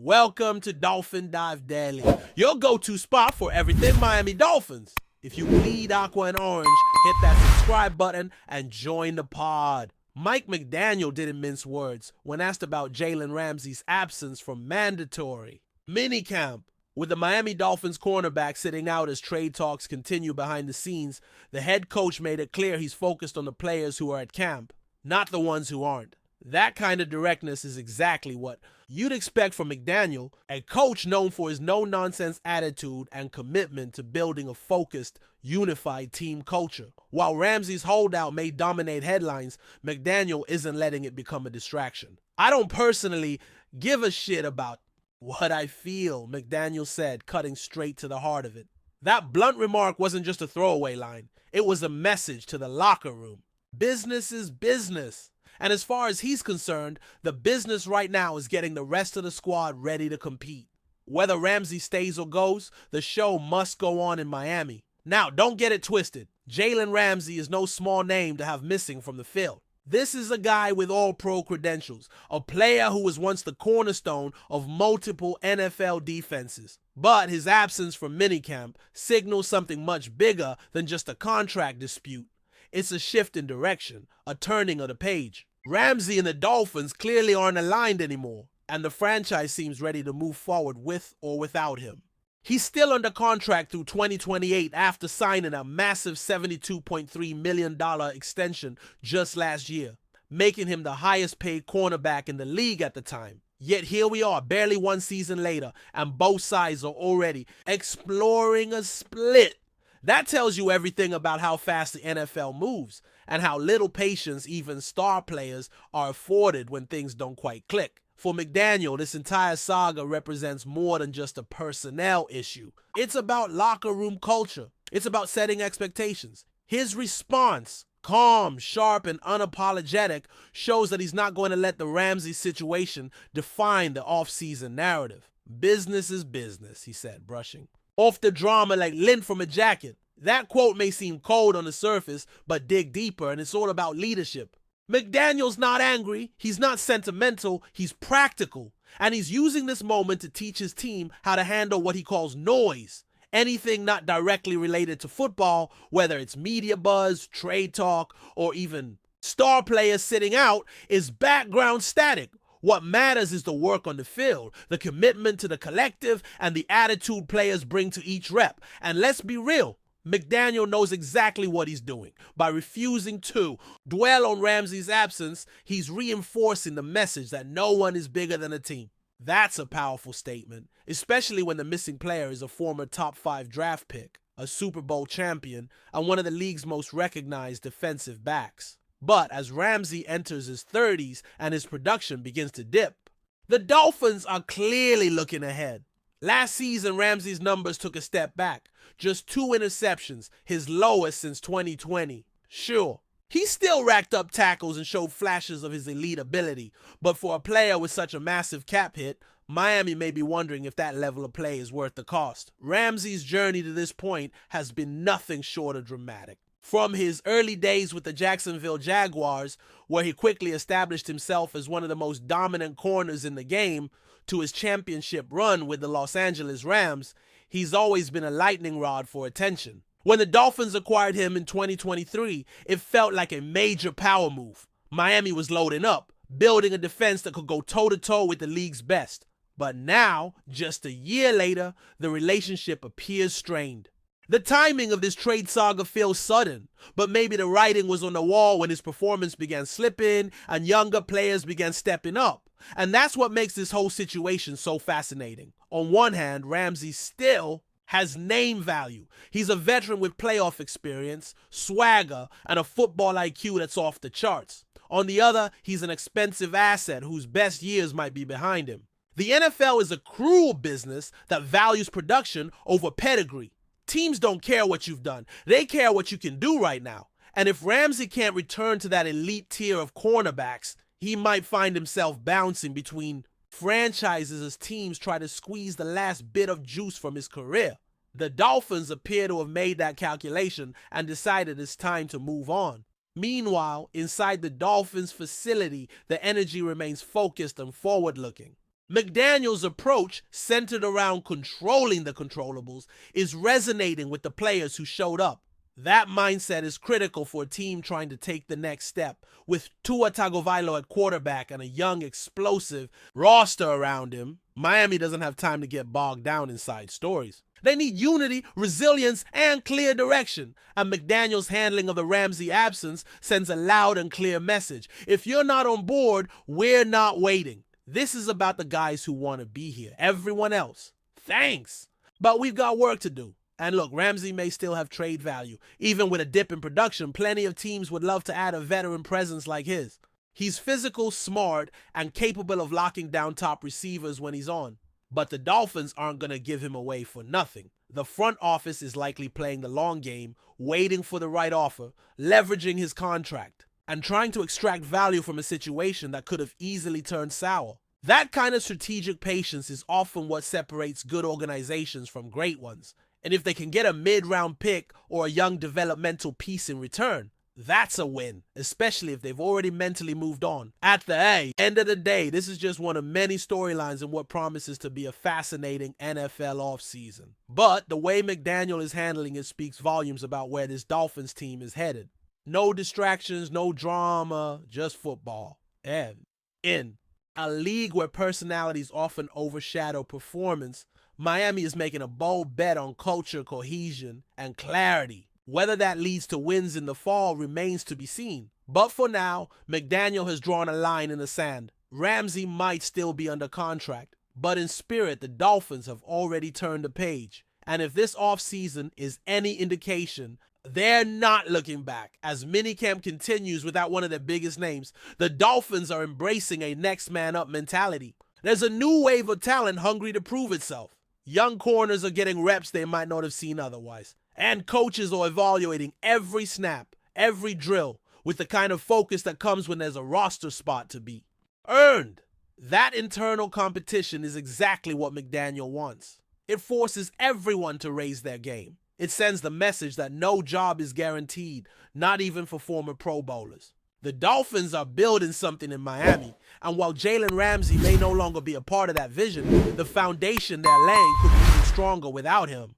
Welcome to Dolphin Dive Daily, your go-to spot for everything Miami Dolphins. If you bleed aqua and orange, hit that subscribe button and join the pod. Mike McDaniel didn't mince words when asked about Jalen Ramsey's absence from mandatory minicamp. With the Miami Dolphins cornerback sitting out as trade talks continue behind the scenes, the head coach made it clear he's focused on the players who are at camp, not the ones who aren't. That kind of directness is exactly what you'd expect from McDaniel, a coach known for his no-nonsense attitude and commitment to building a focused, unified team culture. While Ramsey's holdout may dominate headlines, McDaniel isn't letting it become a distraction. "I don't personally give a shit about what I feel," McDaniel said, cutting straight to the heart of it. That blunt remark wasn't just a throwaway line. It was a message to the locker room. Business is business. And as far as he's concerned, the business right now is getting the rest of the squad ready to compete. Whether Ramsey stays or goes, the show must go on in Miami. Now, don't get it twisted. Jalen Ramsey is no small name to have missing from the field. This is a guy with all-pro credentials, a player who was once the cornerstone of multiple NFL defenses. But his absence from minicamp signals something much bigger than just a contract dispute. It's a shift in direction, a turning of the page. Ramsey and the Dolphins clearly aren't aligned anymore, and the franchise seems ready to move forward with or without him. He's still under contract through 2028 after signing a massive $72.3 million extension just last year, making him the highest paid cornerback in the league at the time. Yet here we are, barely one season later, and both sides are already exploring a split. That tells you everything about how fast the NFL moves and how little patience even star players are afforded when things don't quite click. For McDaniel, this entire saga represents more than just a personnel issue. It's about locker room culture. It's about setting expectations. His response, calm, sharp, and unapologetic, shows that he's not going to let the Ramsey situation define the offseason narrative. "Business is business," he said, brushing off the drama like lint from a jacket. That quote may seem cold on the surface, but dig deeper and it's all about leadership. McDaniel's not angry, he's not sentimental, he's practical. And he's using this moment to teach his team how to handle what he calls noise. Anything not directly related to football, whether it's media buzz, trade talk, or even star players sitting out, is background static. What matters is the work on the field, the commitment to the collective, and the attitude players bring to each rep. And let's be real, McDaniel knows exactly what he's doing. By refusing to dwell on Ramsey's absence, he's reinforcing the message that no one is bigger than a team. That's a powerful statement, especially when the missing player is a former top 5 draft pick, a Super Bowl champion, and one of the league's most recognized defensive backs. But as Ramsey enters his 30s and his production begins to dip, the Dolphins are clearly looking ahead. Last season, Ramsey's numbers took a step back. Just 2 interceptions, his lowest since 2020. Sure, he still racked up tackles and showed flashes of his elite ability, but for a player with such a massive cap hit, Miami may be wondering if that level of play is worth the cost. Ramsey's journey to this point has been nothing short of dramatic. From his early days with the Jacksonville Jaguars, where he quickly established himself as one of the most dominant corners in the game, to his championship run with the Los Angeles Rams, he's always been a lightning rod for attention. When the Dolphins acquired him in 2023, it felt like a major power move. Miami was loading up, building a defense that could go toe-to-toe with the league's best. But now, just a year later, the relationship appears strained. The timing of this trade saga feels sudden, but maybe the writing was on the wall when his performance began slipping and younger players began stepping up. And that's what makes this whole situation so fascinating. On one hand, Ramsey still has name value. He's a veteran with playoff experience, swagger, and a football IQ that's off the charts. On the other, he's an expensive asset whose best years might be behind him. The NFL is a cruel business that values production over pedigree. Teams don't care what you've done. They care what you can do right now. And if Ramsey can't return to that elite tier of cornerbacks, he might find himself bouncing between franchises as teams try to squeeze the last bit of juice from his career. The Dolphins appear to have made that calculation and decided it's time to move on. Meanwhile, inside the Dolphins facility, the energy remains focused and forward-looking. McDaniel's approach, centered around controlling the controllables, is resonating with the players who showed up. That mindset is critical for a team trying to take the next step. With Tua Tagovailoa at quarterback and a young, explosive roster around him, Miami doesn't have time to get bogged down in side stories. They need unity, resilience, and clear direction. And McDaniel's handling of the Ramsey absence sends a loud and clear message. If you're not on board, we're not waiting. This is about the guys who want to be here. Everyone else, thanks. But we've got work to do. And look, Ramsey may still have trade value. Even with a dip in production, plenty of teams would love to add a veteran presence like his. He's physical, smart, and capable of locking down top receivers when he's on. But the Dolphins aren't going to give him away for nothing. The front office is likely playing the long game, waiting for the right offer, leveraging his contract, and trying to extract value from a situation that could have easily turned sour. That kind of strategic patience is often what separates good organizations from great ones. And if they can get a mid-round pick or a young developmental piece in return, that's a win, especially if they've already mentally moved on. At the end of the day, this is just one of many storylines in what promises to be a fascinating NFL offseason. But the way McDaniel is handling it speaks volumes about where this Dolphins team is headed. No distractions, no drama, just football. And in a league where personalities often overshadow performance, Miami is making a bold bet on culture, cohesion, and clarity. Whether that leads to wins in the fall remains to be seen. But for now, McDaniel has drawn a line in the sand. Ramsey might still be under contract, but in spirit, the Dolphins have already turned the page. And if this offseason is any indication, they're not looking back. As minicamp continues without one of their biggest names, the Dolphins are embracing a next man up mentality. There's a new wave of talent hungry to prove itself. Young corners are getting reps they might not have seen otherwise. And coaches are evaluating every snap, every drill, with the kind of focus that comes when there's a roster spot to be earned. That internal competition is exactly what McDaniel wants. It forces everyone to raise their game. It sends the message that no job is guaranteed, not even for former Pro Bowlers. The Dolphins are building something in Miami, and while Jalen Ramsey may no longer be a part of that vision, the foundation they're laying could be even stronger without him.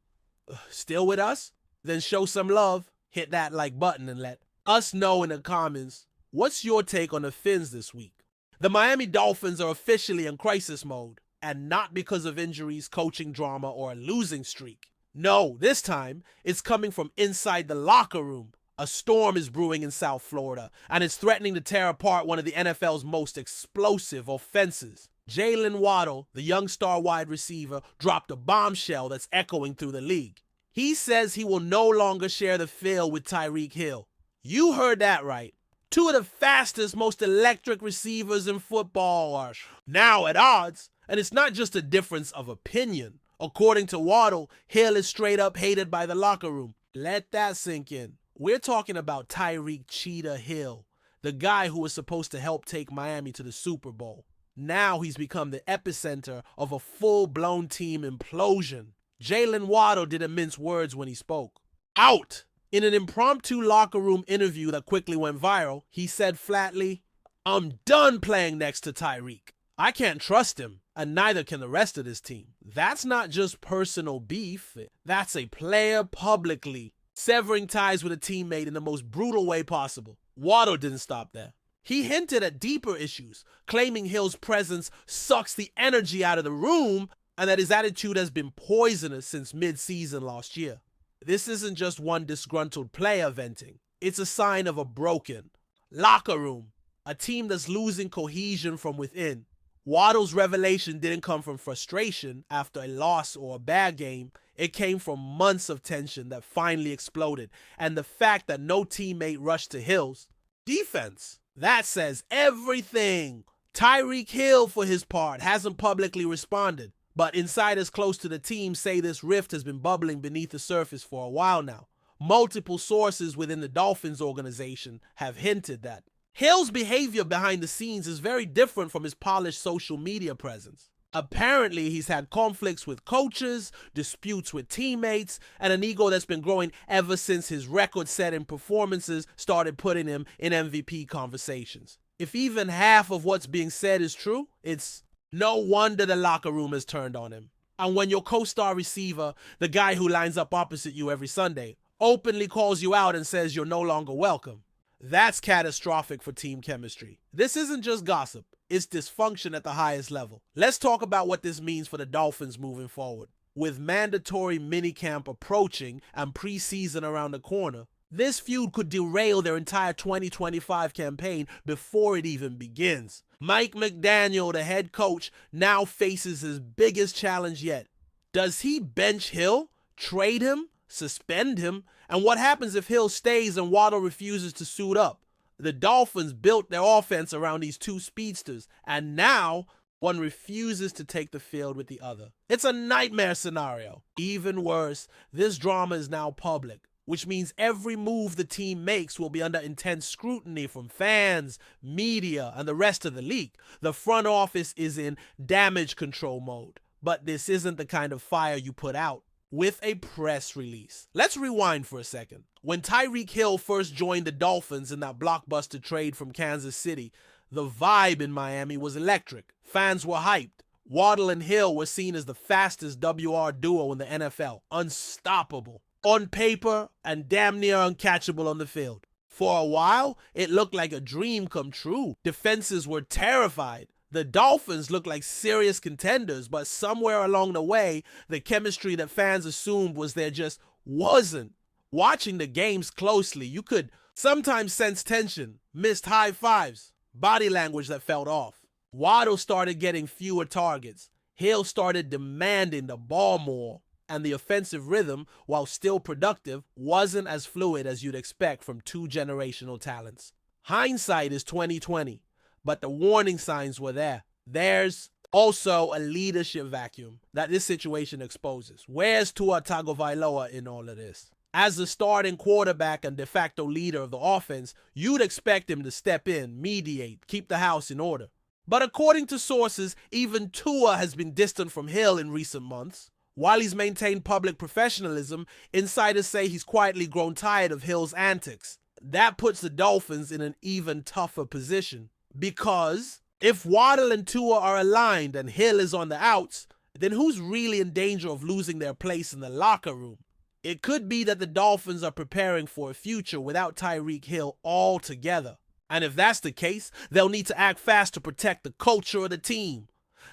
Still with us? Then show some love, hit that like button, and let us know in the comments, what's your take on the Fins this week? The Miami Dolphins are officially in crisis mode, and not because of injuries, coaching drama, or a losing streak. No, this time, it's coming from inside the locker room. A storm is brewing in South Florida, and it's threatening to tear apart one of the NFL's most explosive offenses. Jalen Waddle, the young star wide receiver, dropped a bombshell that's echoing through the league. He says he will no longer share the field with Tyreek Hill. You heard that right. Two of the fastest, most electric receivers in football are now at odds, and it's not just a difference of opinion. According to Waddle, Hill is straight up hated by the locker room. Let that sink in. We're talking about Tyreek Cheetah Hill, the guy who was supposed to help take Miami to the Super Bowl. Now he's become the epicenter of a full-blown team implosion. Jalen Waddle didn't mince words when he spoke. Out! In an impromptu locker room interview that quickly went viral, he said flatly, "I'm done playing next to Tyreek. I can't trust him, and neither can the rest of this team." That's not just personal beef. That's a player publicly severing ties with a teammate in the most brutal way possible. Waddle didn't stop there. He hinted at deeper issues, claiming Hill's presence sucks the energy out of the room and that his attitude has been poisonous since mid-season last year. This isn't just one disgruntled player venting. It's a sign of a broken locker room, a team that's losing cohesion from within. Waddle's revelation didn't come from frustration after a loss or a bad game. It came from months of tension that finally exploded, and the fact that no teammate rushed to Hill's defense. That says everything. Tyreek Hill, for his part, hasn't publicly responded, but insiders close to the team say this rift has been bubbling beneath the surface for a while now. Multiple sources within the Dolphins organization have hinted that Hill's behavior behind the scenes is very different from his polished social media presence. Apparently, he's had conflicts with coaches, disputes with teammates, and an ego that's been growing ever since his record-setting performances started putting him in MVP conversations. If even half of what's being said is true, it's No wonder the locker room has turned on him. And when your co-star receiver, the guy who lines up opposite you every Sunday, openly calls you out and says you're no longer welcome, that's catastrophic for team chemistry. This isn't just gossip, it's dysfunction at the highest level. Let's talk about what this means for the Dolphins moving forward. With mandatory minicamp approaching and preseason around the corner, this feud could derail their entire 2025 campaign before it even begins. Mike McDaniel, the head coach, now faces his biggest challenge yet. Does he bench Hill, trade him, suspend him? And what happens if Hill stays and Waddle refuses to suit up? The Dolphins built their offense around these two speedsters, and now one refuses to take the field with the other. It's a nightmare scenario. Even worse, this drama is now public, which means every move the team makes will be under intense scrutiny from fans, media, and the rest of the league. The front office is in damage control mode, but this isn't the kind of fire you put out with a press release. Let's rewind for a second. When Tyreek Hill first joined the Dolphins in that blockbuster trade from Kansas City, the vibe in Miami was electric. Fans were hyped. Waddle and Hill were seen as the fastest WR duo in the NFL, unstoppable on paper and damn near uncatchable on the field. For a while, it looked like a dream come true. Defenses were terrified. The Dolphins looked like serious contenders, but somewhere along the way, the chemistry that fans assumed was there just wasn't. Watching the games closely, you could sometimes sense tension, missed high fives, body language that felt off. Waddle started getting fewer targets. Hill started demanding the ball more, and the offensive rhythm, while still productive, wasn't as fluid as you'd expect from two generational talents. Hindsight is 2020, but the warning signs were there. There's also a leadership vacuum that this situation exposes. Where's Tua Tagovailoa in all of this? As the starting quarterback and de facto leader of the offense, you'd expect him to step in, mediate, keep the house in order. But according to sources, even Tua has been distant from Hill in recent months. While he's maintained public professionalism, insiders say he's quietly grown tired of Hill's antics. That puts the Dolphins in an even tougher position. Because if Waddle and Tua are aligned and Hill is on the outs, then who's really in danger of losing their place in the locker room? It could be that the Dolphins are preparing for a future without Tyreek Hill altogether. And if that's the case, they'll need to act fast to protect the culture of the team.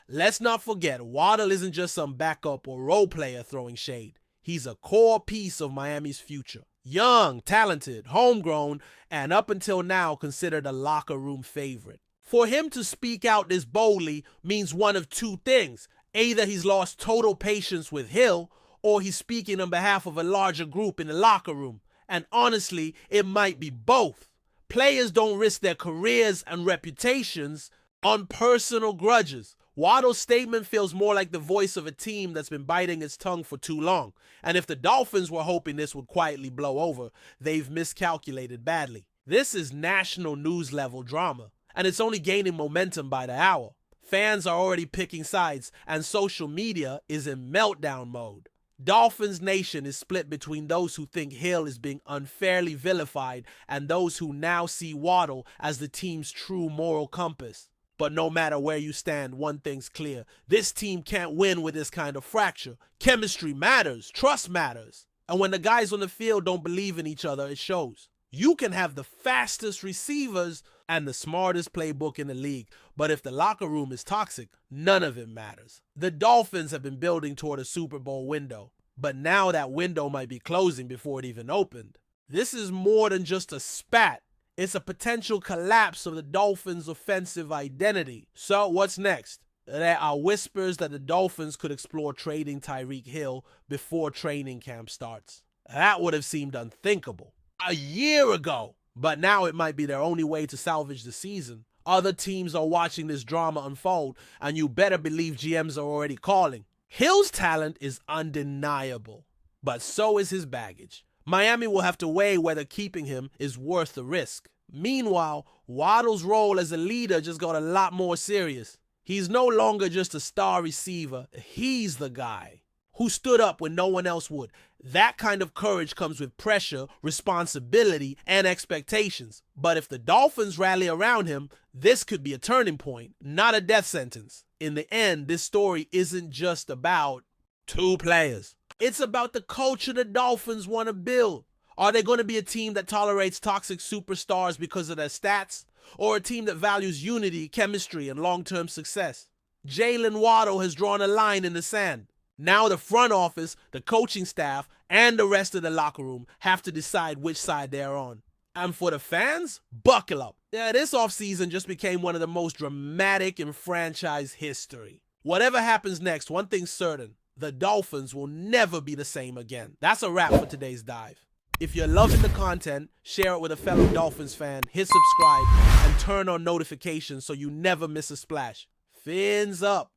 Let's not forget, Waddle isn't just some backup or role player throwing shade. He's a core piece of Miami's future. Young, talented, homegrown, and up until now considered a locker room favorite. For him to speak out this boldly means one of two things. Either he's lost total patience with Hill, or he's speaking on behalf of a larger group in the locker room. And honestly, it might be both. Players don't risk their careers and reputations on personal grudges. Waddle's statement feels more like the voice of a team that's been biting its tongue for too long. And if the Dolphins were hoping this would quietly blow over, they've miscalculated badly. This is national news level drama, and it's only gaining momentum by the hour. Fans are already picking sides, and social media is in meltdown mode. Dolphins Nation is split between those who think Hill is being unfairly vilified and those who now see Waddle as the team's true moral compass. But no matter where you stand, one thing's clear. This team can't win with this kind of fracture. Chemistry matters. Trust matters. And when the guys on the field don't believe in each other, it shows. You can have the fastest receivers and the smartest playbook in the league, but if the locker room is toxic, none of it matters. The Dolphins have been building toward a Super Bowl window, but now that window might be closing before it even opened. This is more than just a spat. It's a potential collapse of the Dolphins' offensive identity. So what's next? There are whispers that the Dolphins could explore trading Tyreek Hill before training camp starts. That would have seemed unthinkable a year ago, but now it might be their only way to salvage the season. Other teams are watching this drama unfold, and you better believe GMs are already calling. Hill's talent is undeniable, but so is his baggage. Miami will have to weigh whether keeping him is worth the risk. Meanwhile, Waddle's role as a leader just got a lot more serious. He's no longer just a star receiver. He's the guy who stood up when no one else would. That kind of courage comes with pressure, responsibility, and expectations. But if the Dolphins rally around him, this could be a turning point, not a death sentence. In the end, this story isn't just about two players. It's about the culture the Dolphins want to build. Are they going to be a team that tolerates toxic superstars because of their stats? Or a team that values unity, chemistry, and long-term success? Jalen Waddle has drawn a line in the sand. Now the front office, the coaching staff, and the rest of the locker room have to decide which side they're on. And for the fans, buckle up. Yeah, this offseason just became one of the most dramatic in franchise history. Whatever happens next, one thing's certain. The Dolphins will never be the same again. That's a wrap for today's dive. If you're loving the content, share it with a fellow Dolphins fan, hit subscribe, and turn on notifications so you never miss a splash. Fins up.